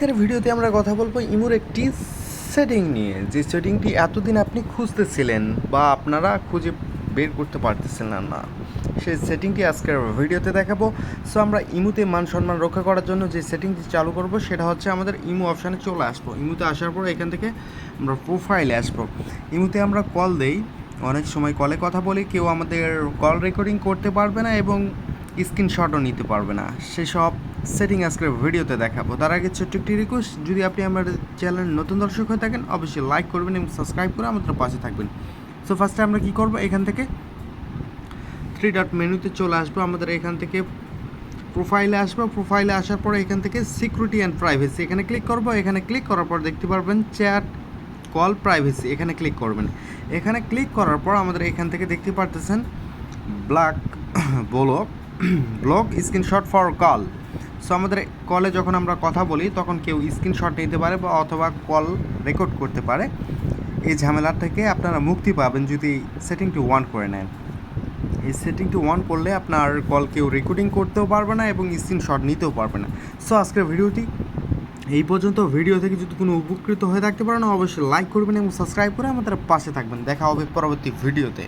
আজকের ভিডিওতে আমরা কথা বলবো ইমোর একটি সেটিং নিয়ে, যে সেটিংটি এতদিন আপনি খুঁজতেছিলেন বা আপনারা খুঁজে বের করতে পারতেছিলেন না, সেই সেটিংটি আজকের ভিডিওতে দেখাবো। সো আমরা ইমোতে মান সম্মান রক্ষা করার জন্য যে সেটিংটি চালু করব সেটা হচ্ছে আমাদের ইমো অপশানে চলে আসবো। ইমোতে আসার পর এখান থেকে আমরা প্রোফাইলে আসবো। ইমোতে আমরা কল দেই, অনেক সময় কলে কথা বলি, কেউ আমাদের কল রেকর্ডিং করতে পারবে না এবং স্ক্রিনশটও নিতে পারবে না। সেসব সেটিং আজকের ভিডিওতে দেখাবো। তার আগে ছোট্ট একটি রিকোয়েস্ট, যদি আপনি আমাদের চ্যানেল নতুন দর্শক হয়ে থাকেন অবশ্যই লাইক করবেন এবং সাবস্ক্রাইব করে আমাদের পাশে থাকবেন। সো ফার্স্টে আমরা কী করবো, এখান থেকে থ্রি ডট মেনুতে চলে আসবো। আমাদের এখান থেকে প্রোফাইলে আসবো। প্রোফাইলে আসার পরে এখান থেকে সিকিউরিটি অ্যান্ড প্রাইভেসি এখানে ক্লিক করবো। এখানে ক্লিক করার পর দেখতে পারবেন চ্যাট কল প্রাইভেসি, এখানে ক্লিক করবেন। এখানে ক্লিক করার পর আমাদের এখান থেকে দেখতে পারতেছেন black block screenshot for call. So আমাদের কলে যখন আমরা কথা বলি তখন কেউ স্ক্রিনশট নিতে পারে বা অথবা কল রেকর্ড করতে পারে। এই ঝামেলা থেকে আপনারা মুক্তি পাবেন যদি সেটিংটি অন করে নেন। এই সেটিংটি অন করলে আপনার কল কেউ রেকর্ডিং করতেও পারবে না এবং স্ক্রিনশট নিতেও পারবে না। সো আজকের ভিডিওটি এই পর্যন্ত। ভিডিও থেকে যদি কোনো উপকৃত হয়ে থাকতে পারেন অবশ্যই লাইক করবেন এবং সাবস্ক্রাইব করে আমাদের পাশে থাকবেন। দেখা হবে পরবর্তী ভিডিওতে।